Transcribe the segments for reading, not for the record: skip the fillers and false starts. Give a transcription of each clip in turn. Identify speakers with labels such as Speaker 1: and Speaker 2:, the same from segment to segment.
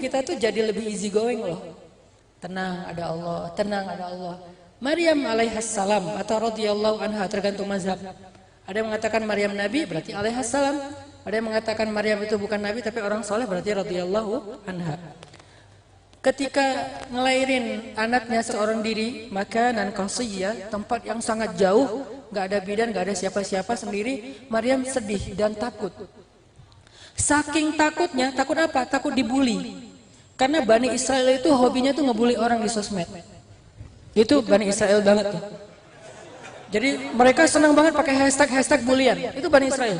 Speaker 1: kita tuh jadi lebih easy going loh. Tenang ada Allah, tenang ada Allah. Maryam alaihassalam atau radhiyallahu anha tergantung mazhab. Ada yang mengatakan Maryam nabi berarti alaihassalam. Ada yang mengatakan Maryam itu bukan nabi tapi orang soleh berarti radhiyallahu anha. Ketika ngelahirin anaknya seorang diri, maka nan qasiyah, tempat yang sangat jauh, nggak ada bidan, nggak ada siapa-siapa sendiri, Maryam sedih dan takut. Saking takutnya, takut apa? Takut dibully. Karena Bani Israel itu hobinya tuh ngebully orang di sosmed. Itu Bani Israel banget tuh. Jadi mereka senang banget pakai hashtag bulian. Itu Bani Israel.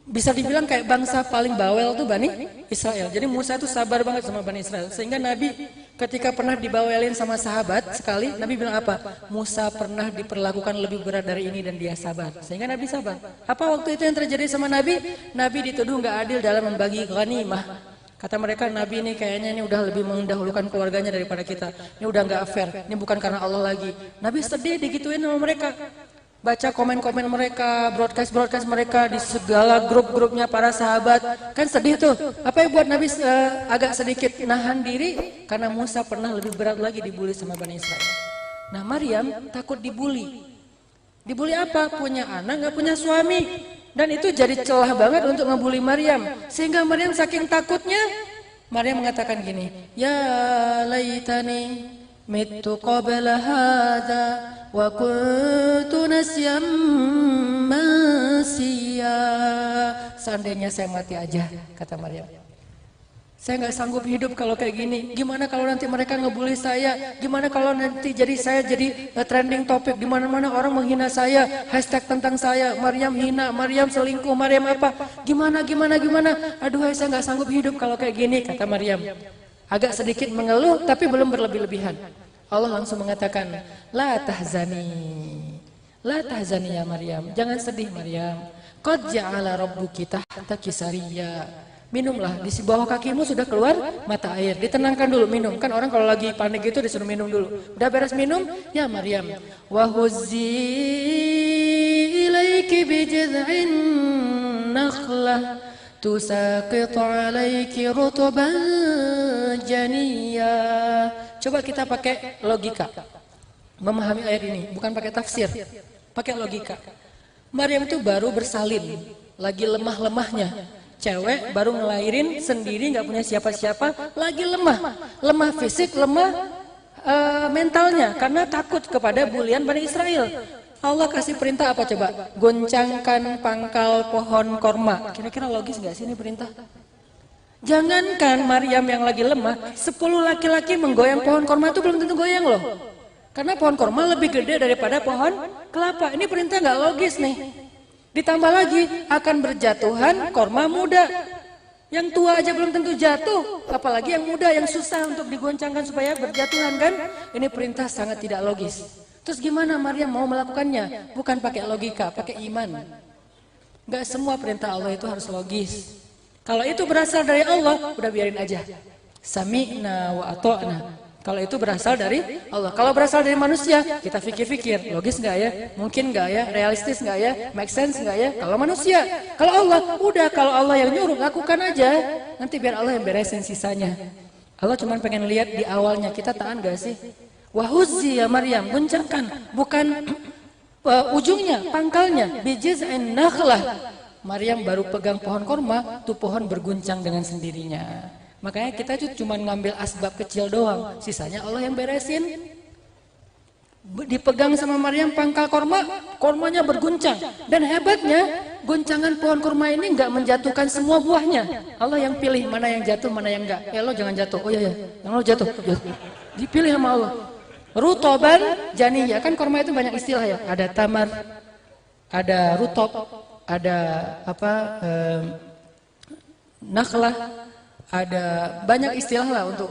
Speaker 1: Bisa dibilang kayak bangsa paling bawel tuh Bani Israel. Jadi Musa itu sabar banget sama Bani Israel. Sehingga Nabi ketika pernah dibawelin sama sahabat sekali, Nabi bilang apa? Musa pernah diperlakukan lebih berat dari ini dan dia sabar. Sehingga Nabi sabar. Apa waktu itu yang terjadi sama Nabi? Nabi dituduh nggak adil dalam membagi ghanimah. Kata mereka Nabi ini kayaknya ini udah lebih mendahulukan keluarganya daripada kita. Ini udah nggak fair. Ini bukan karena Allah lagi. Nabi sedih digituin sama mereka. Baca komen-komen mereka, broadcast mereka di segala grup-grupnya para sahabat. Kan sedih tuh. Apa yang buat Nabi agak sedikit nahan diri? Karena Musa pernah lebih berat lagi dibully sama Bani Israel. Nah Maryam takut dibully. Dibully apa? Punya anak nggak punya suami. Dan itu jadi celah banget untuk ngebully Maryam. Sehingga Maryam saking takutnya, Maryam mengatakan gini, Ya laitani mittu qabla hadha wa kuntu nasyan mansiya. Seandainya saya mati aja, kata Maryam. Saya nggak sanggup hidup kalau kayak gini. Gimana kalau nanti mereka ngebully saya? Gimana kalau nanti saya jadi trending topik di mana-mana orang menghina saya, hashtag tentang saya, Maryam hina, Maryam selingkuh, Maryam apa? Gimana? Aduh, saya nggak sanggup hidup kalau kayak gini, kata Maryam. Agak sedikit mengeluh tapi belum berlebih-lebihan. Allah langsung mengatakan, La tahzani ya Maryam. Jangan sedih Maryam. Qad ja'ala rabbuki tahtaki sariyya. Minumlah, di bawah kakimu sudah keluar mata air. Ditenangkan dulu, minum. Kan orang kalau lagi panik itu disuruh minum dulu. Udah beres minum, ya Maryam. Wa huzzi ilaiki bijad'in nakhlah tusaqit 'alaiki rutban janiyya. Coba kita pakai logika. Memahami ayat ini, bukan pakai tafsir. Pakai logika. Maryam itu baru bersalin, lagi lemah-lemahnya. Cewek baru ngelahirin sendiri, nggak punya siapa-siapa, lagi lemah fisik, lemah mentalnya karena takut kepada bulian Bani Israel. Allah kasih perintah apa coba? Goncangkan pangkal pohon korma. Kira-kira logis nggak sih ini perintah? Jangankan Maryam yang lagi lemah, 10 laki-laki menggoyang pohon korma itu belum tentu goyang loh. Karena pohon korma lebih gede daripada pohon kelapa. Ini perintah nggak logis nih. Ditambah lagi akan berjatuhan korma muda. Yang tua aja belum tentu jatuh, apalagi yang muda yang susah untuk digoncangkan supaya berjatuhan kan? Ini perintah sangat tidak logis. Terus gimana Maryam mau melakukannya? Bukan pakai logika, pakai iman. Gak semua perintah Allah itu harus logis. Kalau itu berasal dari Allah, udah biarin aja. Sami'na wa ata'na. Kalau itu berasal dari Allah. Kalau berasal dari manusia, kita pikir-pikir, logis nggak ya? Mungkin nggak ya? Realistis nggak ya? Make sense nggak ya? Kalau manusia, kalau Allah, udah kalau Allah yang nyuruh, lakukan aja. Nanti biar Allah yang beresin sisanya. Allah cuma pengen lihat di awalnya kita tahan nggak sih? Wahuzzi ya Maryam, goncangkan, bukan ujungnya, pangkalnya. Bijiz'in nakhlah. Maryam baru pegang pohon korma, tuh pohon berguncang dengan sendirinya. Makanya kita cuma ngambil asbab kecil doang, sisanya Allah yang beresin. Dipegang sama Maryam pangkal korma, kormanya berguncang. Dan hebatnya, goncangan pohon korma ini nggak menjatuhkan semua buahnya. Allah yang pilih mana yang jatuh, mana yang enggak. Ya lo jangan jatuh, oh ya, yang lo jatuh. Dipilih sama Allah. Rutoban, janiyah, kan korma itu banyak istilah ya. Ada tamar, ada rutob, ada nakhlah. Ada banyak istilah lah untuk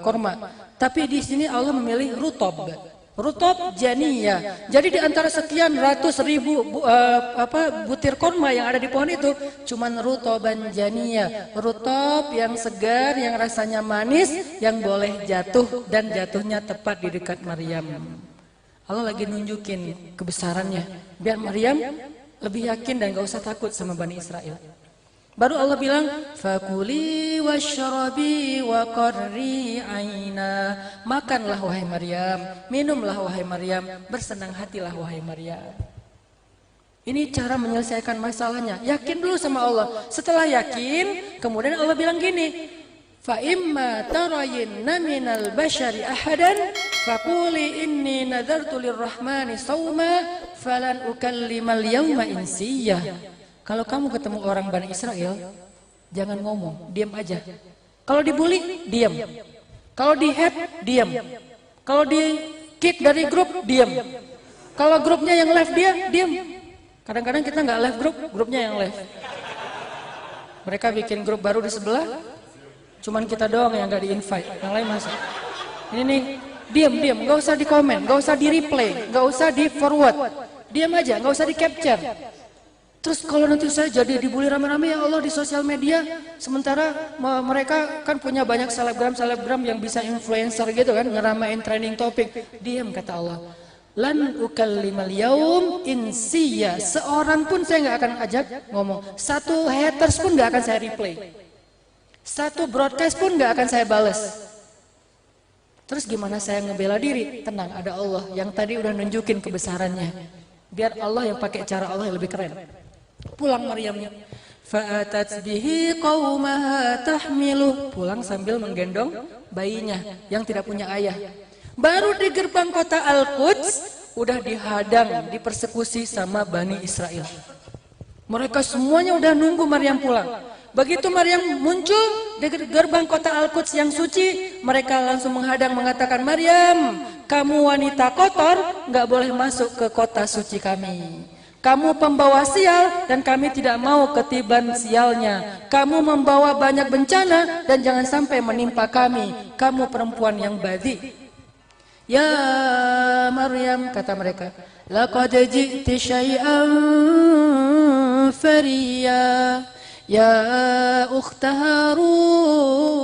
Speaker 1: korma. Tapi di sini Allah memilih rutob janiyah. Jadi di antara sekian ratus ribu butir korma yang ada di pohon itu, cuman rutoban janiyah, rutob yang segar, yang rasanya manis, yang boleh jatuh dan jatuhnya tepat di dekat Maryam. Allah lagi nunjukin kebesarannya, biar Maryam lebih yakin dan gak usah takut sama Bani Israel. Baru Allah bilang, fakuli washrabi wa qarri aina. Makanlah wahai Maryam, minumlah wahai Maryam, bersenang hatilah wahai Maryam. Ini cara menyelesaikan masalahnya. Yakin dulu sama Allah. Setelah yakin, kemudian Allah bilang gini, fa imma tarayinna minal bashari ahadan faquli inni nadartu lirrahmani sawma falan ukallimal yawma insiyah. Kalau kamu ketemu orang Bani Israel, jangan ngomong, diam aja. Kalau dibully, diam. Kalau di-hate, diam. Kalau di-kick dari grup, diam. Kalau grupnya yang live dia, diam. Kadang-kadang kita nggak live grup, grupnya yang live. Mereka bikin grup baru di sebelah, cuman kita doang yang nggak di-invite, yang lain masuk. Ini nih, diam, nggak usah di-komen, nggak usah di-replay, nggak usah di-forward. Diam aja, nggak usah di-capture. Terus kalau nanti saya jadi dibully rame-rame ya Allah di sosial media, sementara mereka kan punya banyak selebgram yang bisa influencer gitu kan, ngeramein trending topik. Diam kata Allah. Lan ukallimal yaum insiya. Seorang pun saya nggak akan ajak ngomong. Satu haters pun nggak akan saya replay. Satu broadcast pun nggak akan saya balas. Terus gimana saya ngebela diri? Tenang, ada Allah yang tadi udah nunjukin kebesarannya. Biar Allah yang pakai cara Allah yang lebih keren. Pulang Maryamnya. Fa'atat bihi qaumaha tahmiluh. Pulang sambil menggendong bayinya yang tidak punya ayah. Baru di gerbang kota Al-Quds udah dihadang, dipersekusi sama Bani Israel. Mereka semuanya udah nunggu Maryam pulang. Begitu Maryam muncul di gerbang kota Al-Quds yang suci, mereka langsung menghadang mengatakan, Maryam, kamu wanita kotor, nggak boleh masuk ke kota suci kami. Kamu pembawa sial dan kami tidak mau ketiban sialnya. Kamu membawa banyak bencana dan jangan sampai menimpa kami. Kamu perempuan yang badhi. Ya Maryam, kata mereka, laqad ji'ti syai'an fariya ya ukhta Harun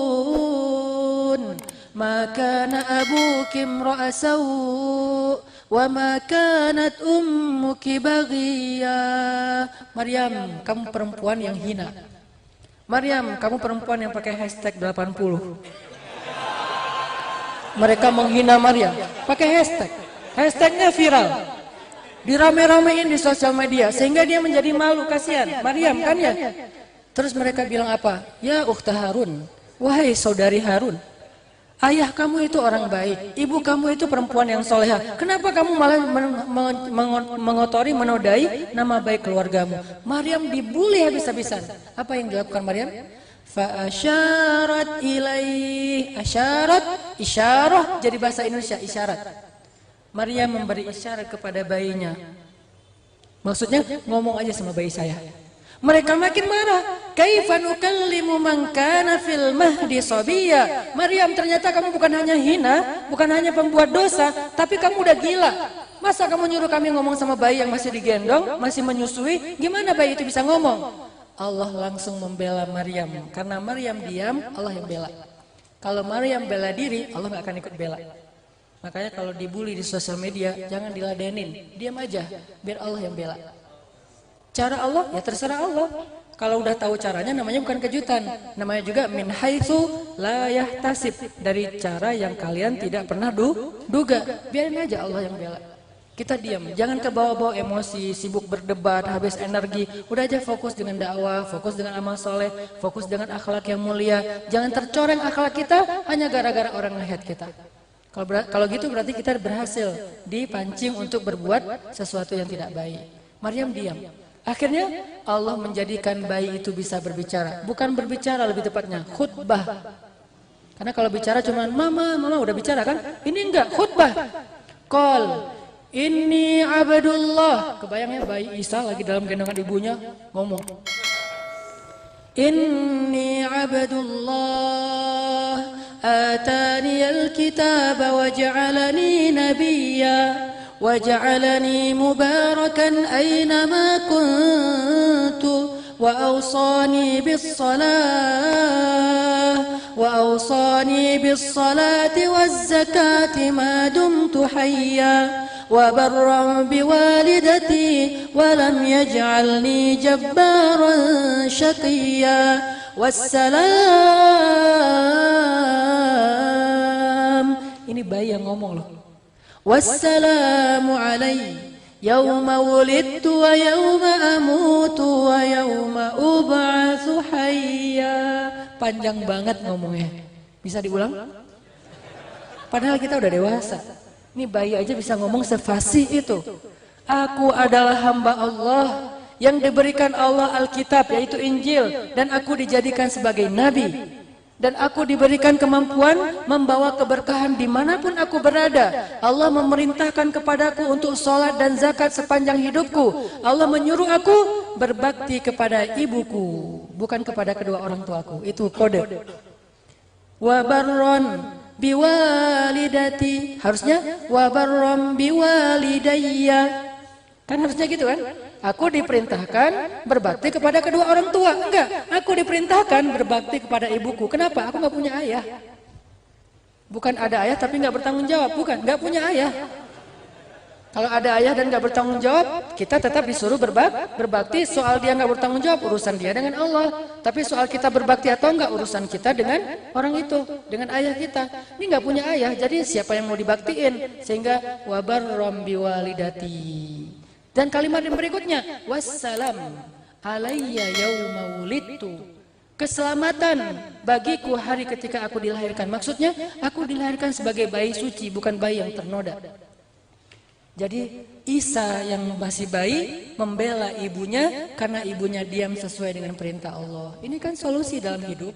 Speaker 1: ma kana abuki imra'a saw' wa ma kanat ummuki baghiya. Maryam, kamu perempuan yang hina. Maryam, kamu perempuan yang pakai hashtag 80. Mereka menghina Maryam pakai hashtag. Hashtagnya viral. Dirame-ramein di sosial media sehingga dia menjadi malu, kasihan. Maryam kan ya. Terus mereka bilang apa? Ya ukhta Harun, wahai saudari Harun, ayah kamu itu orang baik, ibu kamu itu perempuan yang soleha. Kenapa kamu malah mengotori, menodai nama baik keluargamu? Maryam dibully habis-habisan. Apa yang dilakukan Maryam? Fa'asyarat ilaih. Asyarat, isyarah jadi bahasa Indonesia, isyarat. Maryam memberi isyarat kepada bayinya. Maksudnya ngomong aja sama bayi saya. Mereka makin marah. Kaifa nukallimu man kana fil mahdi sabiyya. Maryam, ternyata kamu bukan hanya hina, bukan hanya pembuat dosa, tapi kamu udah gila. Masa kamu nyuruh kami ngomong sama bayi yang masih digendong, masih menyusui? Gimana bayi itu bisa ngomong? Allah langsung membela Maryam. Karena Maryam diam, Allah yang bela. Kalau Maryam bela diri, Allah nggak akan ikut bela. Makanya kalau dibully di sosial media, jangan diladenin. Diam aja, biar Allah yang bela. Cara Allah, ya terserah Allah. Kalau udah tahu caranya, namanya bukan kejutan. Namanya juga min haitsu la yahtasib. Dari cara yang kalian tidak pernah duga. Biarin aja Allah yang bela. Kita diam, jangan kebawa-bawa emosi, sibuk berdebat, habis energi. Udah aja fokus dengan dakwah, fokus dengan amal soleh, fokus dengan akhlak yang mulia. Jangan tercoreng akhlak kita hanya gara-gara orang nge-hate kita. Kalau gitu berarti kita berhasil dipancing untuk berbuat sesuatu yang tidak baik. Maryam diam. Akhirnya Allah menjadikan bayi itu bisa berbicara. Bukan berbicara, lebih tepatnya khutbah. Karena kalau bicara cuma mama udah bicara kan? Ini enggak, khutbah. Qol Inni abdullah. Kebayangnya bayi Isa lagi dalam gendongan ibunya ngomong, Inni abdullah atani alkitaba wa ja'alani nabiyya wa ja'alani mubarakan aynama kuntu wa awsani bis salati waz zakati ma dumtu hayya وبرا بوالدتي ولم يجعلني جبارا شقيا والسلام. Ini bayi yang ngomong loh. Wassalamu alaihi yauma wulidtu wa yauma amutu wa yauma ub'atsu hayya. Panjang banget ngomongnya. Bisa diulang? Padahal kita udah dewasa. Ini bayi aja bisa ngomong sefasih itu. Aku adalah hamba Allah yang diberikan Allah Alkitab yaitu Injil, dan aku dijadikan sebagai nabi. Dan aku diberikan kemampuan membawa keberkahan dimanapun aku berada. Allah memerintahkan kepadaku untuk sholat dan zakat sepanjang hidupku. Allah menyuruh aku berbakti kepada ibuku, bukan kepada kedua orang tuaku. Itu kode. Wa barron biwalidati. Harusnya wa barron biwalidayya. Kan harusnya gitu kan? Aku diperintahkan berbakti kepada kedua orang tua. Enggak, aku diperintahkan berbakti kepada ibuku. Kenapa? Aku nggak punya ayah. Bukan ada ayah tapi nggak bertanggung jawab. Bukan, nggak punya ayah. Kalau ada ayah dan nggak bertanggung jawab, kita tetap disuruh berbakti. Soal dia nggak bertanggung jawab, urusan dia dengan Allah. Tapi soal kita berbakti atau enggak, urusan kita dengan orang itu, dengan ayah kita. Ini nggak punya ayah, jadi siapa yang mau dibaktiin? Sehingga wabarrom biwalidati. Dan kalimat yang berikutnya, wassalam alayya yauma wulidtu. Keselamatan bagiku hari ketika aku dilahirkan. Maksudnya, aku dilahirkan sebagai bayi suci, bukan bayi yang ternoda. Jadi Isa yang masih bayi membela ibunya karena ibunya diam sesuai dengan perintah Allah. Ini kan solusi dalam hidup.